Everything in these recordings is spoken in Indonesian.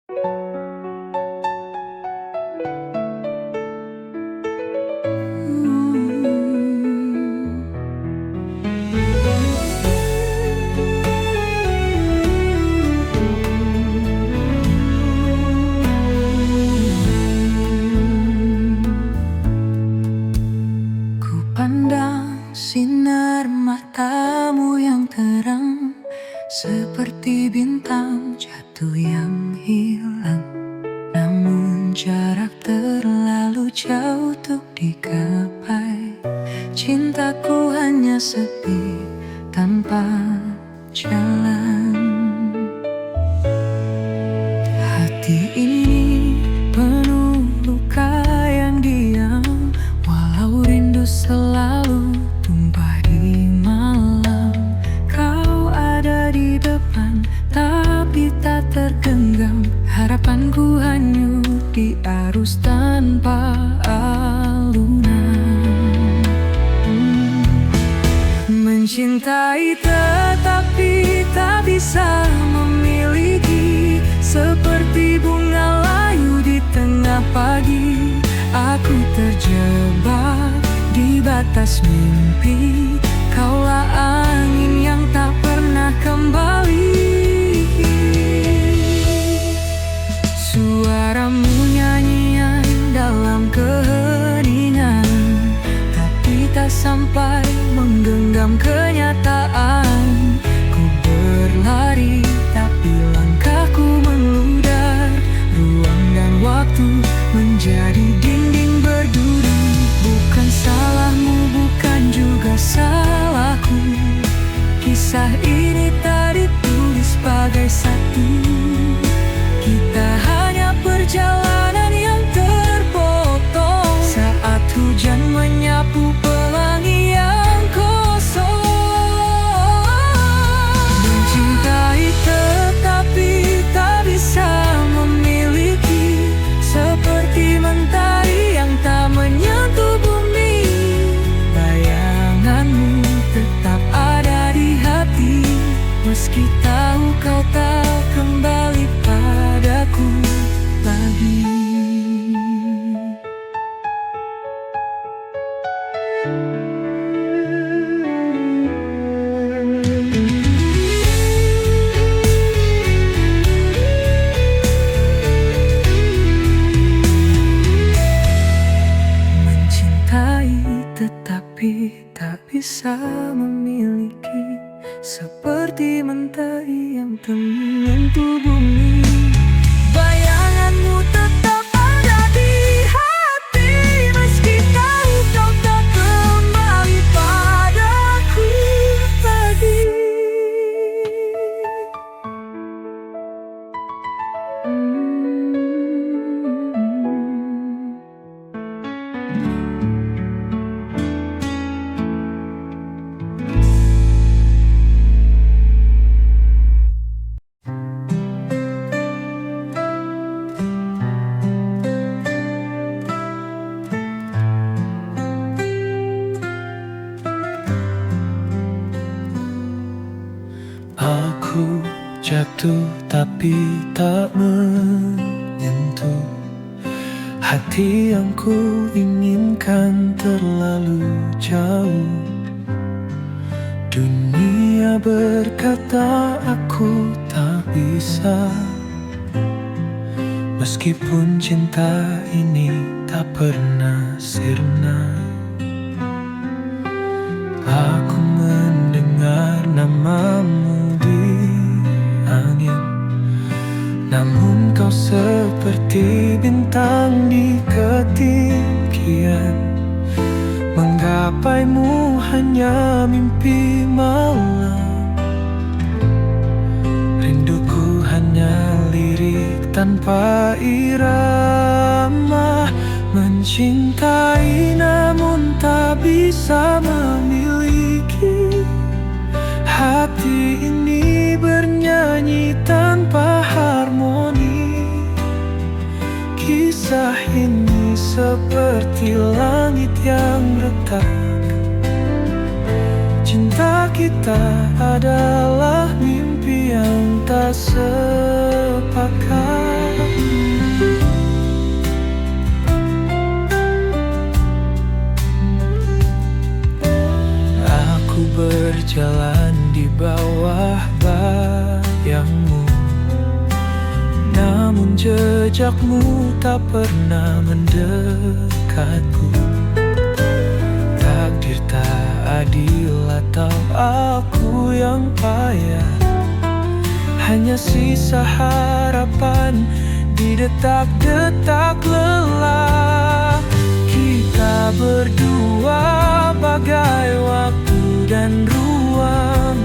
Ku pandang sinar matamu yang terang, seperti bintang jatuh yang hilang. Namun jarak terlalu jauh untuk digapai. Cintaku hanya sepi tanpa jalan. Hati ini penuh luka yang diam, walau rindu selalu tumpah di malam. Kau ada di depan, tapi tak tergenggam. Harapanku hanyut di arus tanpa alunan. Mencintai tetapi tak bisa memiliki, seperti bunga layu di tengah pagi. Aku terjebak di batas mimpi, kaulah angin yang tak pernah kembali. Suaramu nyanyian dalam keheningan, tapi tak sampai menggenggam kenyataan. Ku berlari tapi langkahku meludar, ruang dan waktu menjadi dinding berduri. Bukan salahmu, bukan juga salahku, kisah ini tak ditulis sebagai satu. Kita hanya perjalanan yang terpotong saat hujan menyapu pelangi yang kosong. Mencintai tetapi tak bisa memiliki, seperti mentari yang tak menyentuh bumi. Bayanganmu tetap ada di hati, meski tahu kau tak kembali padaku lagi. Mencintai tetapi tak bisa memiliki, seperti mentari yang tak menyentuh bumi. Bayanganmu tetap ada di hati, meski tahu kau tak kembali padaku lagi. Aku jatuh tapi tak menyentuh hati yang ku inginkan terlalu jauh. Dunia berkata aku tak bisa, meskipun cinta ini tak pernah sirna. Aku mendengar namamu di angin, namun kau seperti bintang di ketinggian. Menggapaimu hanya mimpi malam, rinduku hanya lirik tanpa irama. Mencintai namun tak bisa memiliki, hati ini bernyanyi tanpa harmoni. Kisah ini seperti langit yang retak, cinta kita adalah mimpi yang tak sepakat. namun jejakmu tak pernah mendekatku. Takdir tak adil atau aku yang payah, hanya sisa harapan di detak-detak lelah. Kita berdua bagai waktu dan ruang,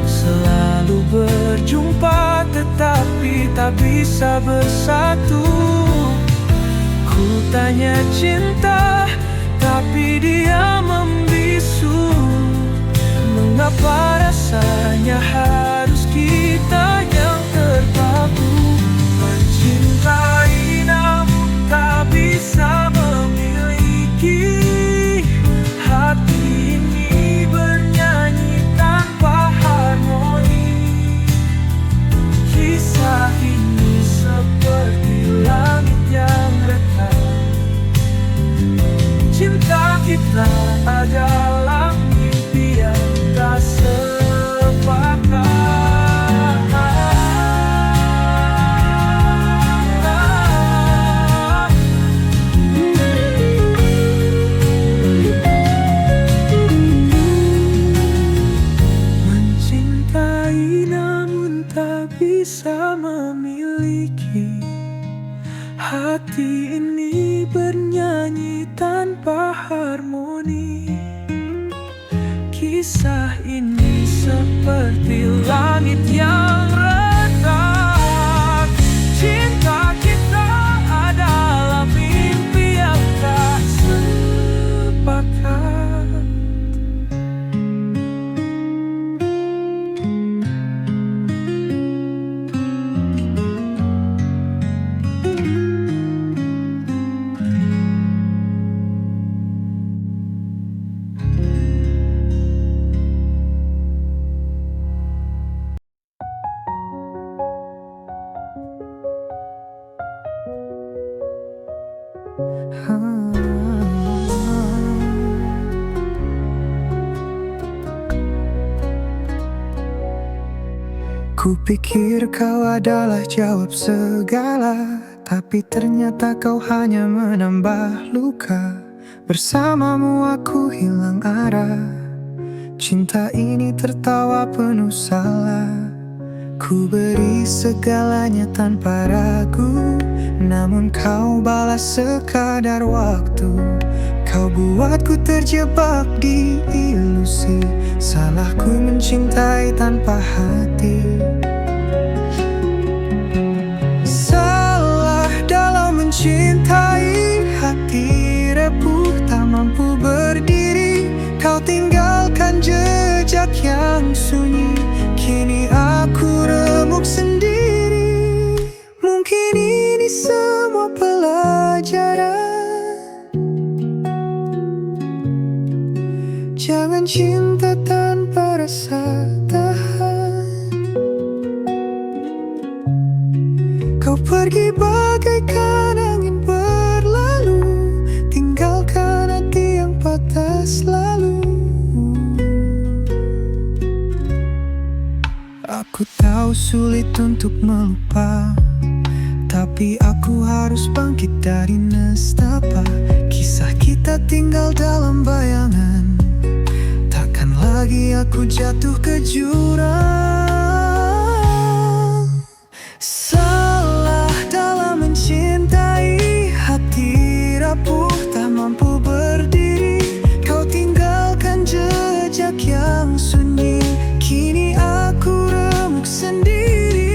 selalu berjumpa tetapi tak bisa bersatu. Ku tanya cinta, tapi dia membisu. Mengapa rasanya harus kita yang terpaku? Mencintai namun tak bisa memiliki. Hati ini bernyanyi tanpa harmoni. Kisah ini seperti langit yang retak. Cinta kita adalah mimpi yang tak sepakat. Mencintai namun tak bisa memiliki. Hati ini bernyanyi tanpa harmoni. Kisah ini seperti langit yang retak. Cinta kita adalah mimpi yang tak sepakat. Kupikir kau adalah jawab segala, tapi ternyata kau hanya menambah luka. Bersamamu aku hilang arah. Cinta ini tertawa penuh salah. Ku beri segalanya tanpa ragu, namun kau balas sekadar waktu. Kau buatku terjebak di ilusi. Salahku mencintai tanpa hati. Salah dalam mencintai, hati repuh tak mampu berdiri. Kau tinggalkan jejak yang sunyi, kini aku remuk sendiri. Mungkin ini semua pelajaran. Jangan cinta tanpa rasa tahan. Kau pergi bagaikan angin berlalu, tinggalkan hati yang patah selalu. Aku tahu sulit untuk melupa, tapi aku harus bangkit dari nestapa. Kisah kita tinggal dalam bayangan, takkan lagi aku jatuh ke jurang. Salah dalam mencintai, hati rapuh tak mampu berdiri. Kau tinggalkan jejak yang sunyi, kini aku remuk sendiri.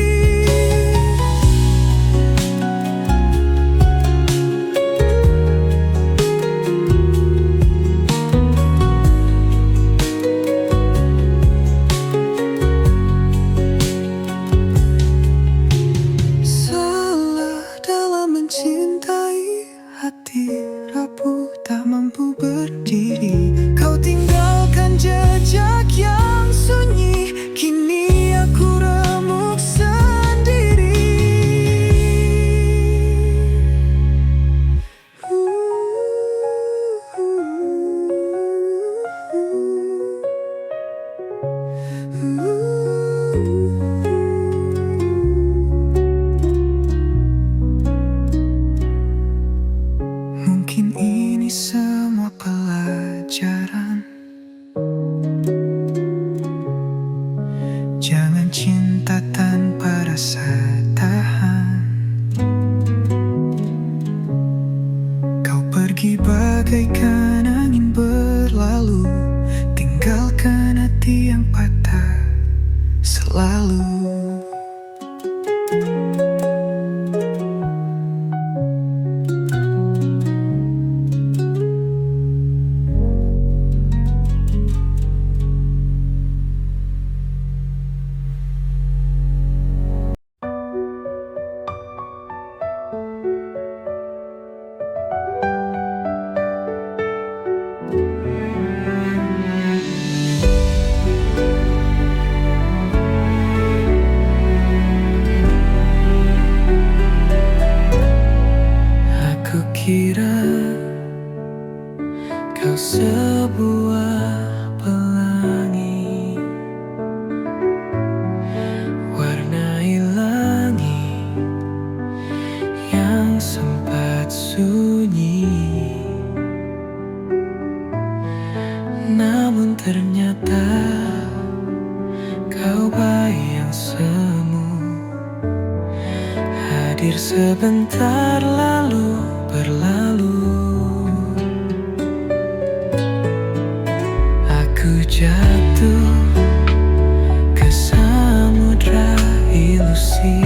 kira kau sebuah pelangi, warnai langit yang sempat sunyi. Namun ternyata kau bayang semu, hadir sebentar lalu berlalu. Aku jatuh ke samudra ilusi,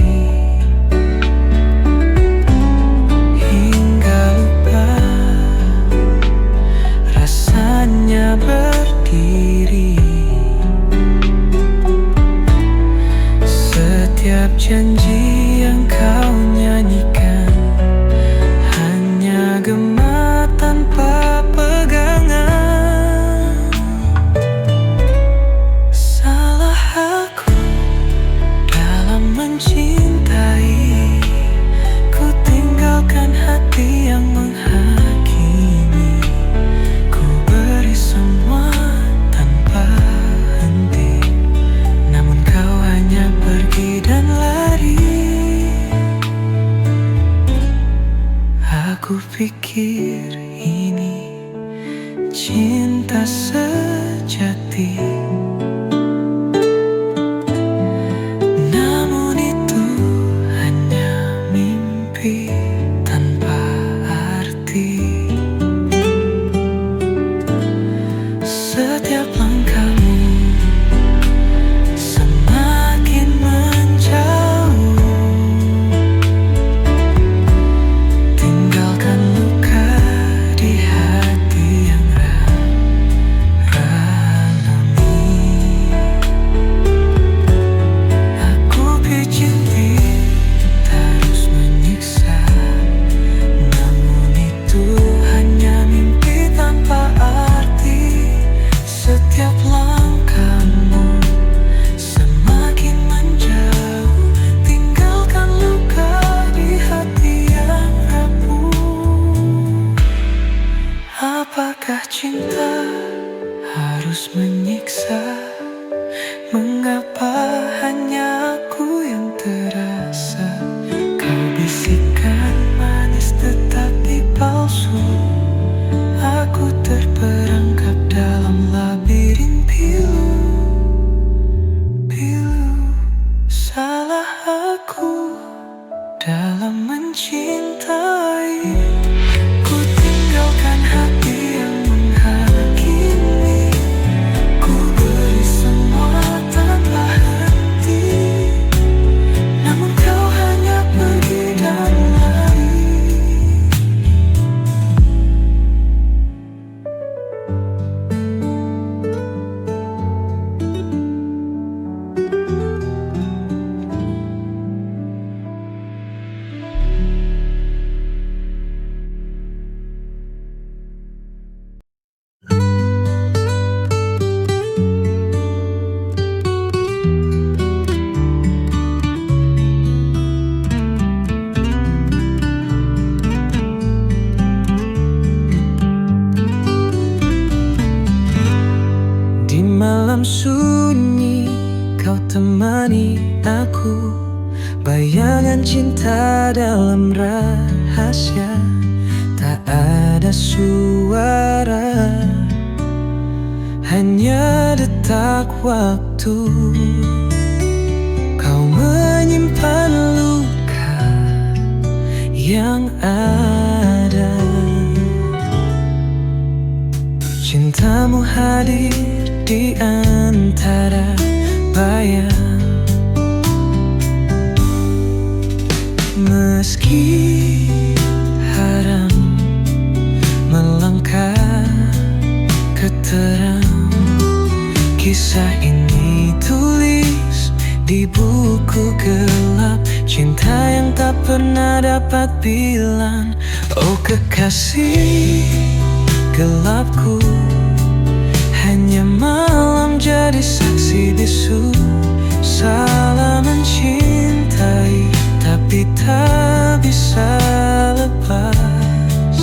hingga lupa rasanya berdiri. Setiap janji yang kau nyanyikan hanya gema tanpa pegangan. Salah aku dalam mencintai, ku tinggalkan hati yang menghakimi. Ku beri semua tanpa henti, namun kau hanya pergi dan lari. Aku pikir ini cinta sejati, namun itu hanya mimpi tanpa arti. Setiap langkahmu semakin menjauh, tinggalkan luka di hati yang ralami. Aku pijit terus menyiksa, namun itu hanya mimpi tanpa arti. Setiap langkahmu semakin menjauh, tinggalkan luka di hati yang rapuh. Apakah cinta harus menyiksa? Mengapa hanya aku yang terasa? Kau bisikan manis tetapi palsu. Aku terperangkap dalam labirin pilu. Salah aku dalam mencintai, ku tinggalkan hati yang menghakimi. Ku beri semua tanpa henti, namun kau hanya pergi dan lari. Di malam sunyi kau temani aku, bayangan cinta dalam rahasia. Tak ada suara, hanya detak waktu. Kau menyimpan luka yang ada. Cintamu hadir di antara bayang, meski haram melangkah ke terang. Kisah ini tulis di buku gelap, cinta yang tak pernah dapat bilang. Oh kekasih gelapku, hanya malam jadi saksi bisu. Salah mencintai, tapi tak bisa lepas.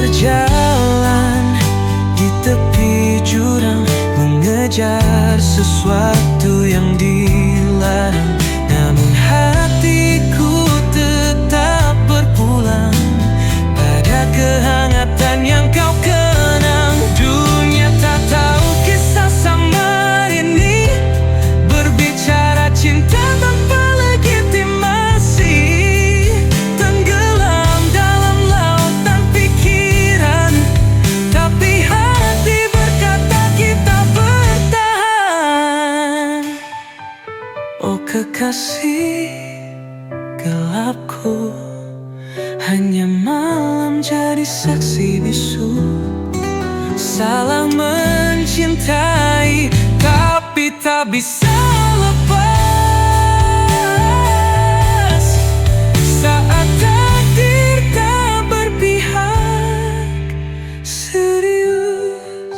berjalan di tepi jurang, mengejar sesuatu yang dilarang. Namun hatiku tetap berpulang pada kehangatan yang kau kenang. Dunia tak tahu kisah samar ini, berbicara cinta tanpa legitimasi, tenggelam dalam lautan pikiran, tapi hati berkata kita bertahan. Oh kekasih gelapku, hanya malam jadi saksi bisu. Salah mencintai, tapi tak bisa lepas saat takdir tak berpihak serius.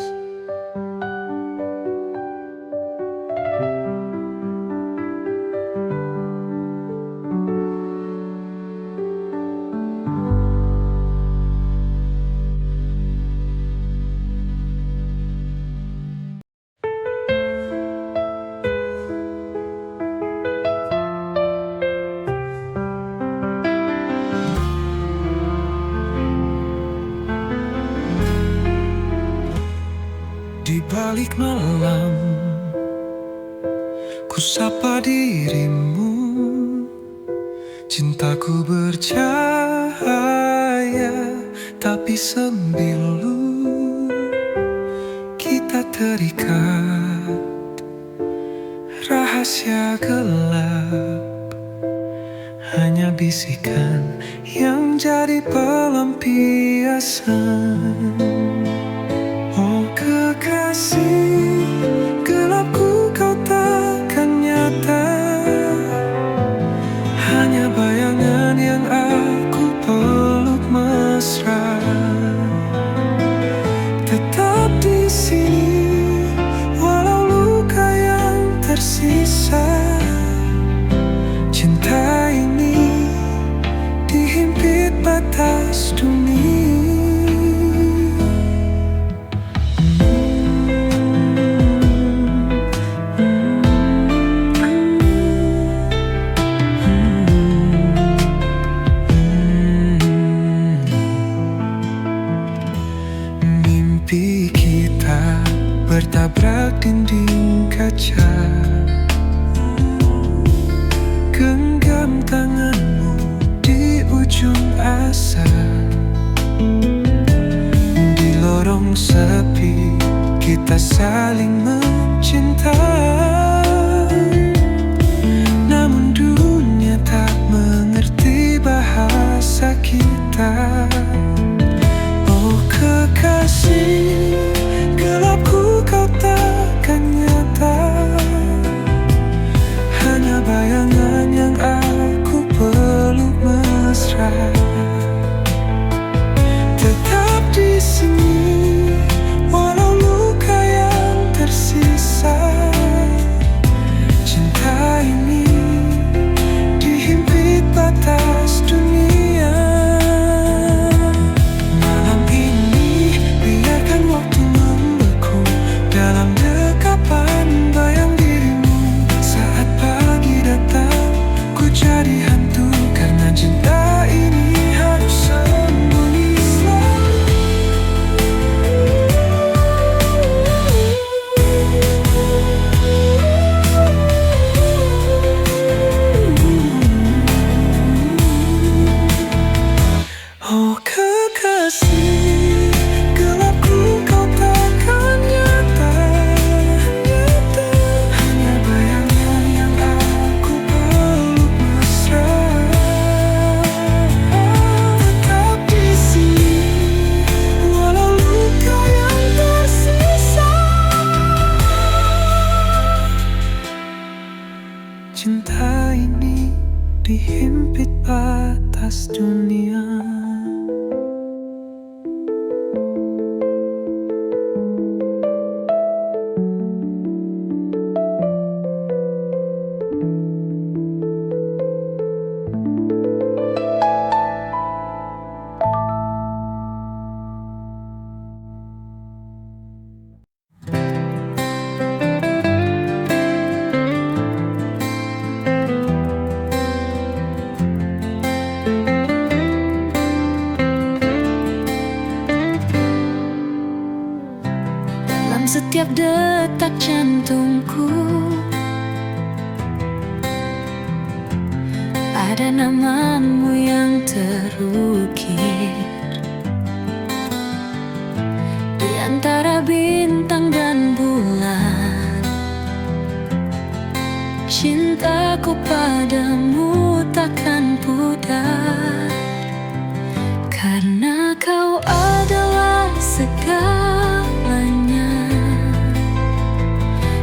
Di balik malam, ku sapa dirimu. Cintaku bercahaya, tapi sembilu. Kita terikat rahasia gelap, hanya bisikan yang jadi pelampiasan. Oh kekasih gelapku, kau takkan nyata, hanya bayangan yang aku peluk mesra. Tetap di sini walau luka yang tersisa. Cinta ini dihimpit batas dunia. Mimpi kita bertabrak dinding kaca. Genggam tanganmu di ujung asa. Di lorong sepi kita saling mencinta. Namun dunia tak mengerti bahasa kita. Oh kekasih gelapku, kau takkan nyata, hanya bayangan yang aku peluk mesra. Tetap di sini walau luka yang tersisa. Cinta ini dihimpit batas dunia. Malam ini biarkan waktu membeku dalam dekapan bayang dirimu. Saat pagi datang, ku jadi hantu karena cinta ini harus sembunyi selalu. Oh kekasih gelapku, kau takkan nyata, hanya bayangan yang aku peluk mesra. Tetap di sini walau luka yang tersisa. Cinta ini dihimpit batas dunia. setiap detak jantungku. Ada namamu yang terukir di antara bintang dan bulan. Cintaku padamu takkan pudar, karena kau adalah segalanya.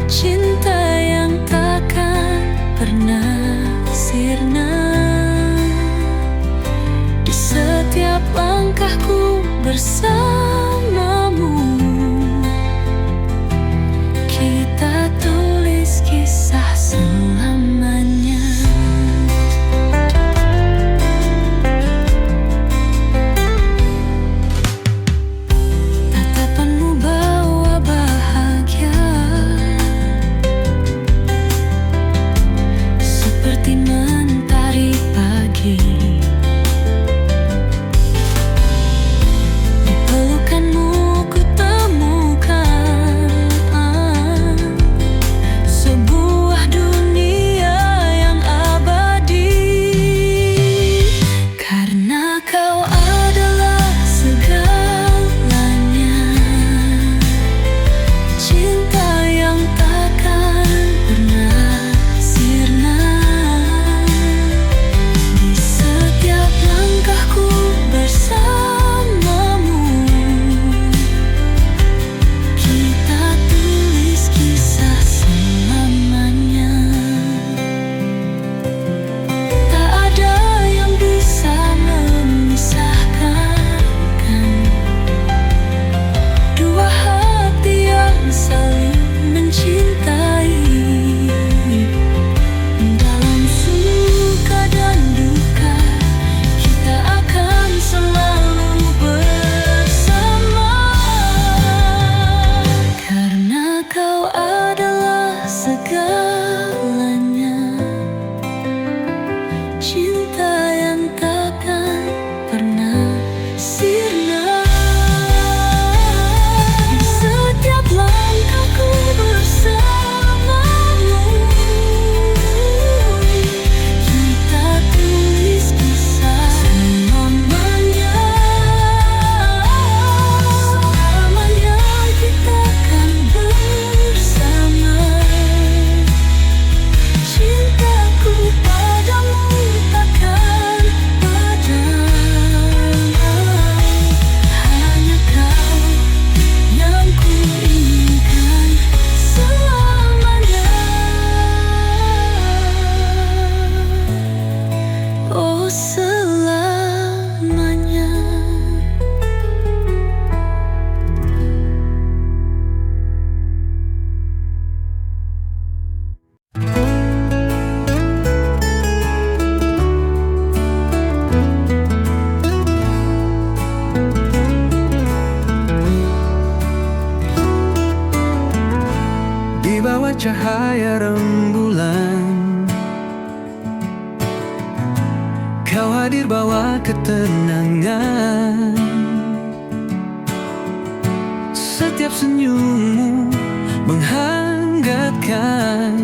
Cinta yang takkan pernah sirna. Di setiap langkahku bersamamu, kita tulis kisah selamanya. Tatapanmu bawa bahagia, seperti mentari pagi. Di pelukanmu ku temukan sebuah dunia yang abadi. Karena kau adalah segalanya, cinta yang takkan pernah sirna. Di setiap langkahku bersamamu, kita tulis kisah selamanya. Tak ada yang bisa memisahkan dua hati yang saling mencintai. Dalam suka dan duka, kita akan selalu bersama. Karena kau adalah segalanya, cinta yang takkan pernah sirna. Di setiap langkahku bersamamu, kita tulis kisah selamanya. Selamanya kita akan bersama. Cintaku padamu takkan padam. Hanya kau yang kuinginkan selamanya. Oh, selamanya. Di bawah cahaya rembulan, kau hadir bawa ketenangan. Setiap senyummu menghangatkan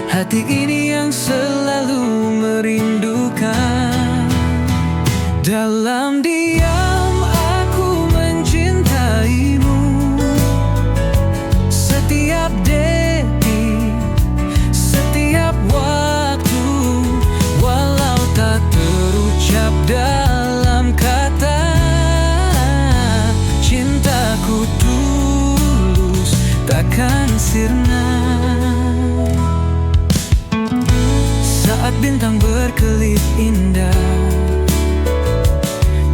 hati ini yang selalu merindukan. Dalam diam aku mencintaimu, setiap detik, setiap waktu, walau tak terucap dalam kata. Cintaku tulus takkan sirna. Saat bintang berkelip indah,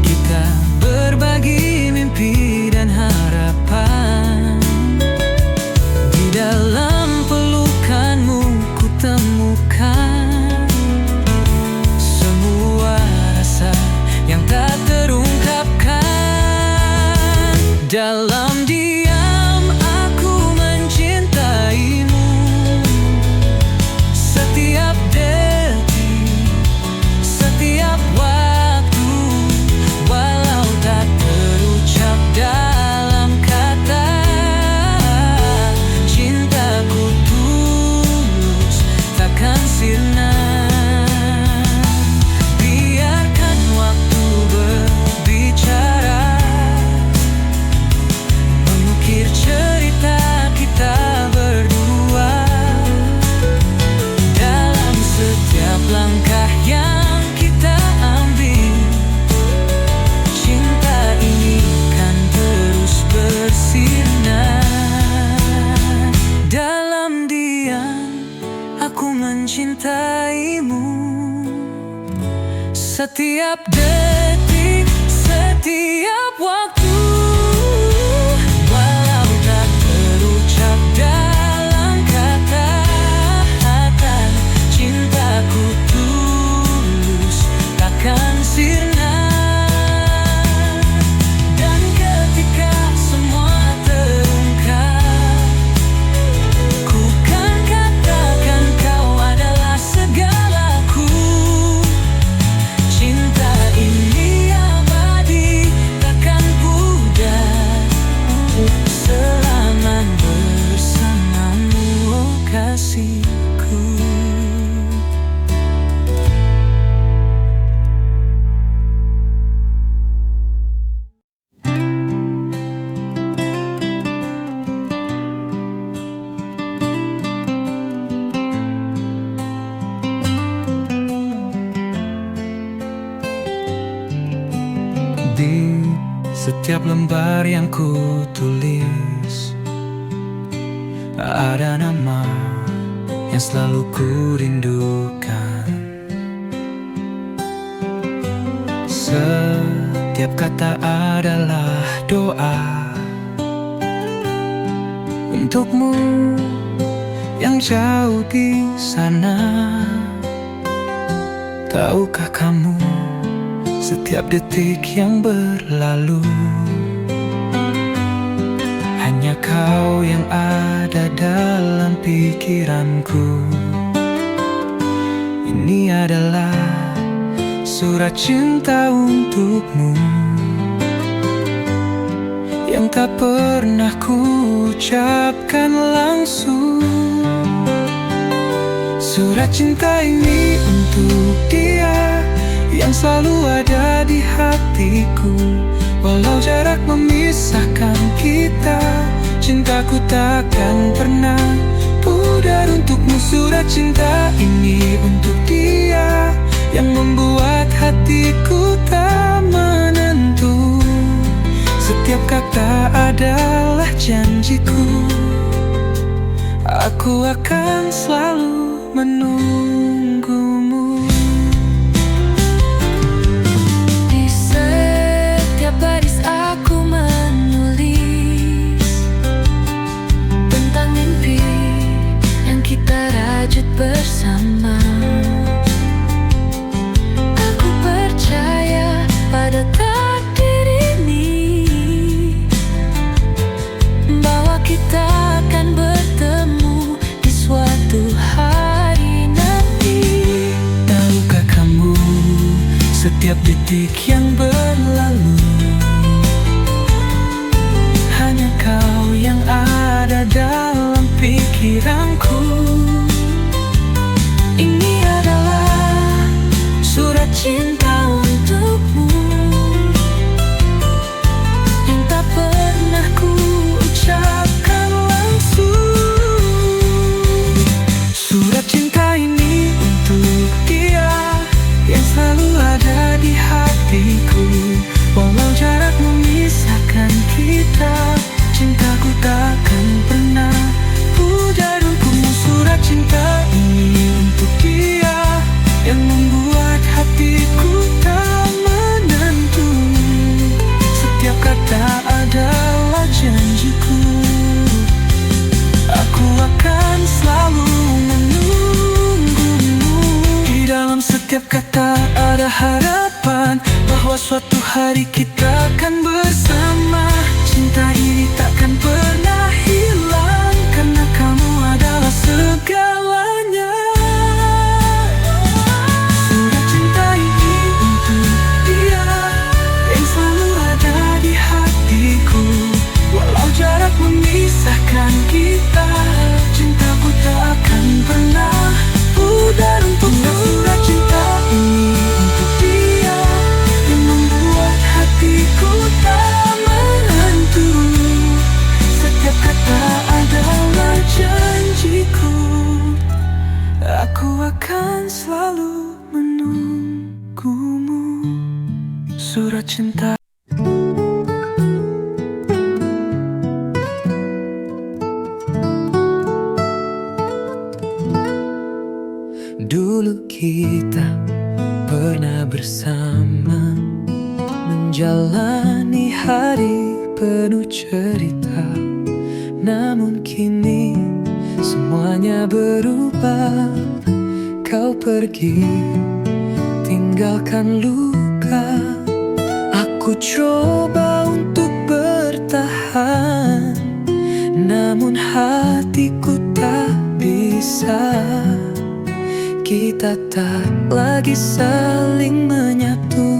kita berbagi mimpi dan harapan. Di dalam pelukanmu ku temukan semua rasa yang tak terungkapkan. Dalam diam aku mencintaimu, setiap detik, setiap waktu, walau tak terucap dalam kata. setiap detik, setiap waktu. Walau tak terucap dalam kata-kata, cintaku tulus takkan sirna. Dan ketika semua terungkap, ku kan katakan kau adalah segalaku. Cinta ini abadi, takkan pudar selama bersamamu, oh kasihku. Di setiap lembar yang ku tulis, ada nama yang selalu ku rindukan. Setiap kata adalah doa untukmu yang jauh di sana. Tahukah kamu, setiap detik yang berlalu, hanya kau yang ada dalam pikiranku. Ini adalah surat cinta untukmu yang tak pernah ku ucapkan langsung. Surat cinta ini untuk dia yang selalu ada di hatiku. Walau jarak memisahkan kita, cintaku takkan pernah pudar untukmu. Surat cinta ini untuk dia yang membuat hatiku tak menentu. Setiap kata adalah janjiku, aku akan selalu menunggumu. Di setiap baris aku menulis tentang mimpi yang kita rajut bersama. Aku percaya pada takdir ini, bahwa kita akan bertemu di suatu hari nanti. Tahukah kamu, setiap detik yang berlalu, hanya kau yang ada dalam pikiranku. Ini adalah surat cinta untukmu yang tak pernah ku ucapkan langsung. Surat cinta ini untuk dia yang selalu ada di hatiku. Walau jarak memisahkan kita, cintaku takkan pernah pudar untukmu. Surat cinta ini untuk dia yang membuat hatiku tak menentu. Setiap kata adalah janjiku, aku akan selalu menunggumu. Di dalam setiap kata ada harapan bahwa suatu hari kita akan bersama. Cinta ini takkan pernah hilang, karena kamu adalah segalanya. Surat cinta ini untuk dia yang selalu ada di hatiku. Walau jarak memisahkan kita, cintaku takkan pernah pudar untukmu. Surat cinta ini untuk dia yang membuat hatiku tak hari penuh cerita, namun kini semuanya berubah. Kau pergi, tinggalkan luka. Aku coba untuk bertahan, namun hatiku tak bisa. Kita tak lagi saling menyatu,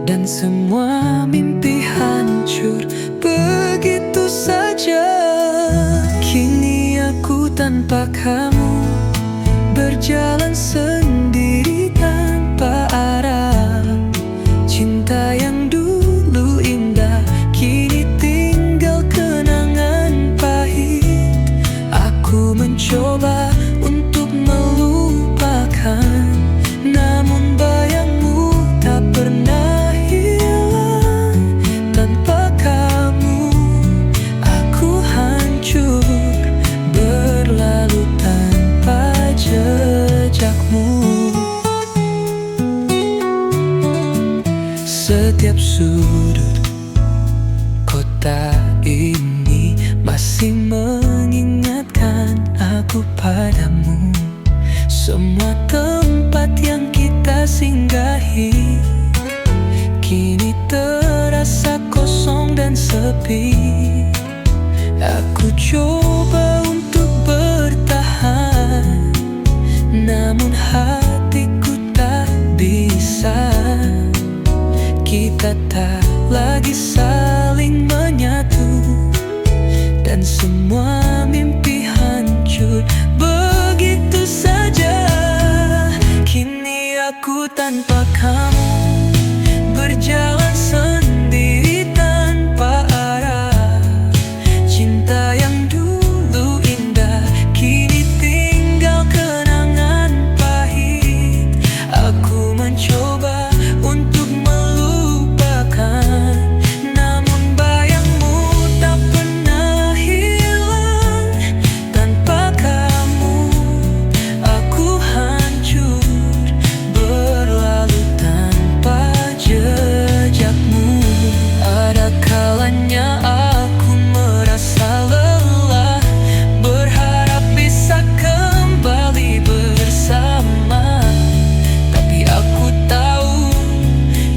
dan semua mimpi hancur begitu saja. Kini aku tanpa kamu, berjalan sendiri tanpa arah. Cinta yang dulu indah, kini tinggal kenangan pahit. Aku mencoba untuk melupakan, namun bayangmu tak pernah hilang. Tanpa kamu, aku hancur, berlalu tanpa jejakmu. Setiap sudut kota ini masih mengingatkan aku padamu. Semua tempat yang kita singgahi kini terasa kosong dan sepi. Aku coba untuk bertahan, namun hatiku tak bisa. Kita tak lagi saling menyatu, dan semua mimpi hancur begitu saja. Kini aku tanpa kamu, berjalan sendiri tanpa arah. Cinta yang dulu indah, kini tinggal kenangan pahit. Aku mencoba untuk melupakan, namun bayangmu tak pernah hilang. Tanpa kamu, aku hancur, berlalu tanpa jejakmu. Ada kalanya aku merasa lelah, berharap bisa kembali bersama. Tapi aku tahu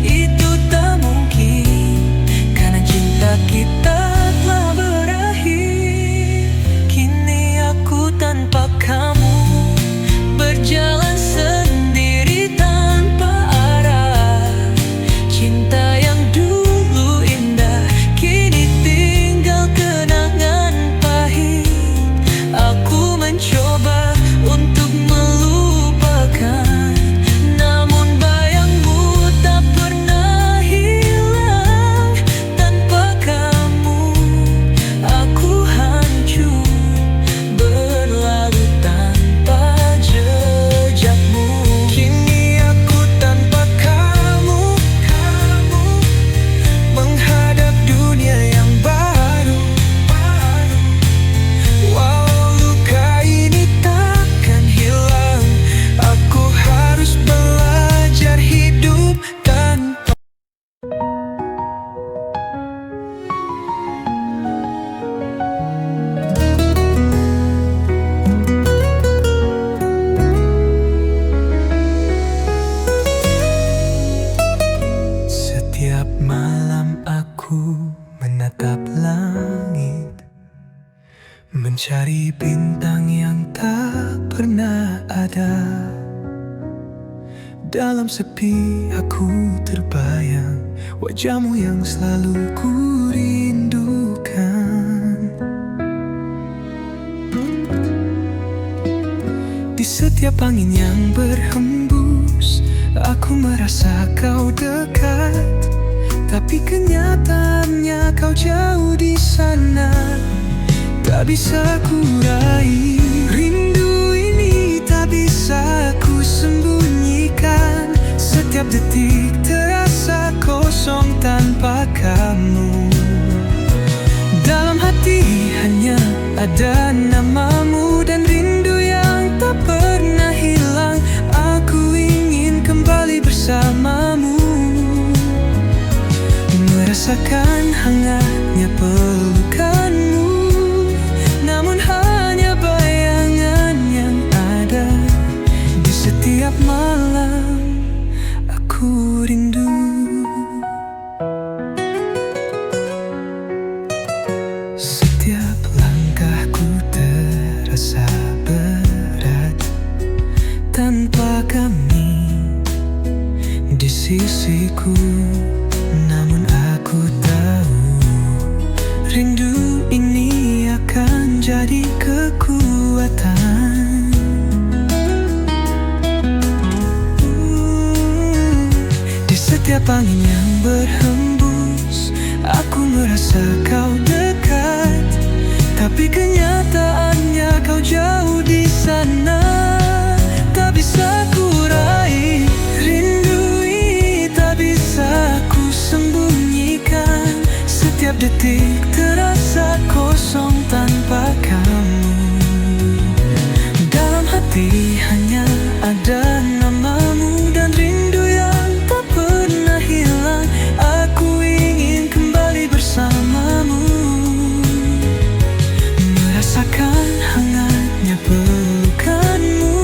itu tak mungkin, karena cinta kita telah berakhir. Kini aku tanpa kamu, berjalan sendiri tanpa arah. Cinta yang dulu indah, kini tinggal kenangan pahit. Aku mencoba untuk melupakan, namun bayangmu tak pernah hilang. Tanpa kamu, aku hancur, berlalu tanpa jejakmu. Kini aku tanpa kamu, menghadap dunia yang baru. Walau luka ini takkan hilang, aku harus belajar hidup tanpa. Setiap malam aku menatap langit, mencari bintang yang tak pernah ada. Dalam sepi aku terbayang wajahmu yang selalu ku rindukan. Di setiap angin yang berhembus, aku merasa kau dekat. Tapi kenyataannya kau jauh di sana, tak bisa ku raih. Rindu ini tak bisa ku sembunyikan. Setiap detik terasa kosong tanpa kamu. Dalam hati hanya ada namamu, dan rindu yang tak pernah hilang. Aku ingin kembali bersamamu, merasakan Merasakan hangatnya pelukanmu, namun hanya bayangan yang ada. Di setiap malam aku rindu. Setiap langkahku terasa berat tanpa kami di sisiku. Namun aku tahu rindu ini akan jadi kekuatan. Di setiap angin yang berhembus, aku merasa kau dekat, tapi kenyataannya kau jauh di sana. Tak bisa ku raih rindu ini, tak bisa ku sembunyikan. Setiap detik terasa kosong tanpa kamu. Dalam hati hanya ada namamu dan rindu yang tak pernah hilang. Aku ingin kembali bersamamu, merasakan hangatnya pelukanmu,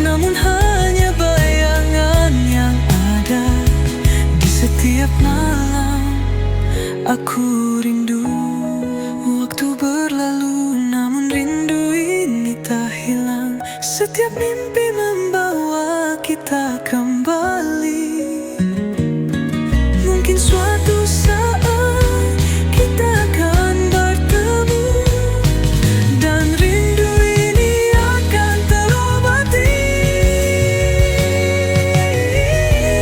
namun hanya bayangan yang ada. Di setiap malam aku rindu. Waktu berlalu namun rindu ini tak hilang. Setiap mimpi membawa kita kembali. Mungkin suatu saat kita akan bertemu, dan rindu ini akan terobati.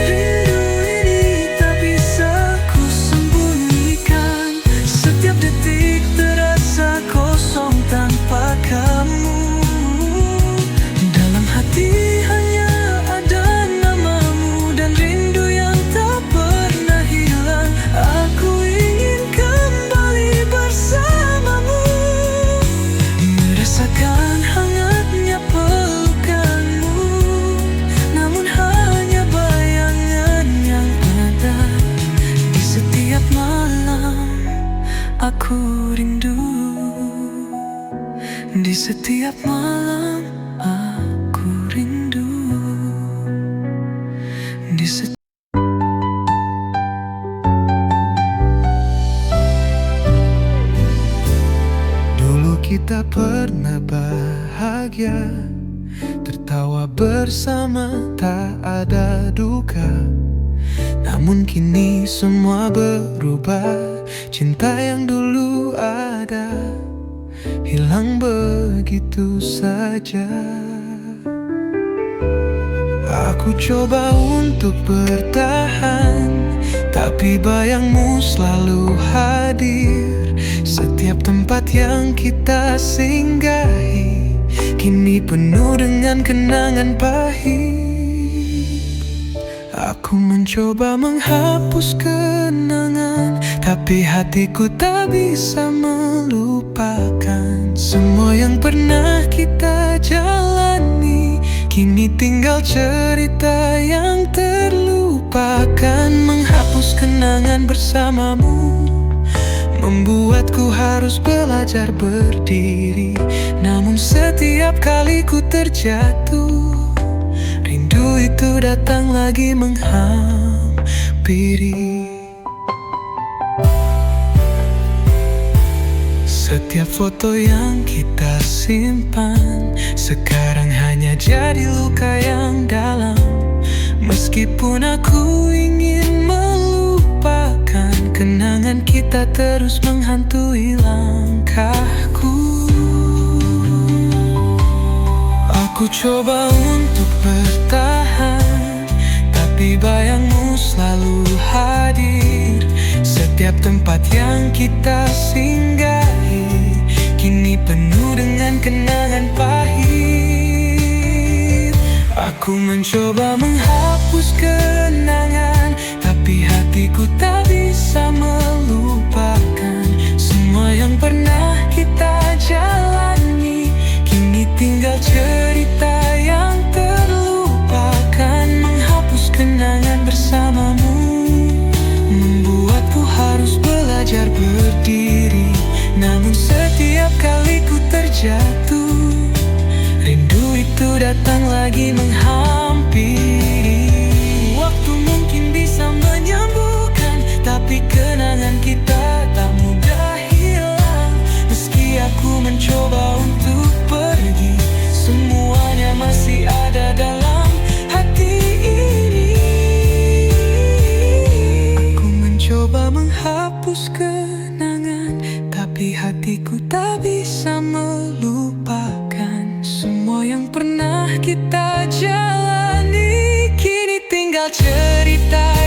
Rindu ini tak bisa ku sembunyikan. Setiap detik terasa kosong tanpa kamu. Dalam hati hanya ada namamu dan rindu yang tak pernah hilang. Aku ingin kembali bersamamu, merasakan hangatnya pelukanmu, namun hanya bayangan yang ada. Di setiap malam aku rindu. Di setiap malam aku rindu. Di setiap Dulu kita pernah bahagia, tertawa bersama, tak ada duka. Namun kini semua berubah. Cinta yang dulu ada hilang begitu saja. Aku coba untuk bertahan, tapi bayangmu selalu hadir. Setiap tempat yang kita singgahi kini penuh dengan kenangan pahit. Aku mencoba menghapus kenangan, tapi hatiku tak bisa melupakan. Semua yang pernah kita jalani kini tinggal cerita yang terlupakan. Menghapus kenangan bersamamu membuatku harus belajar berdiri. Namun setiap kali ku terjatuh, rindu itu datang lagi menghampiri. Setiap foto yang kita simpan sekarang hanya jadi luka yang dalam. Meskipun aku ingin melupakan, kenangan kita terus menghantui langkahku. Aku coba untuk bertahan, tapi bayangmu selalu hadir. Setiap tempat yang kita singgahi kini penuh dengan kenangan pahit. Aku mencoba menghapus kenangan, tapi hatiku tak bisa melupakan. Semua yang pernah kita jalani kini tinggal cerita yang terlupakan. Menghapus kenangan bersamamu membuatku harus menghapus kenangan, tapi hatiku tak bisa melupakan semua yang pernah kita jalani. Kini tinggal cerita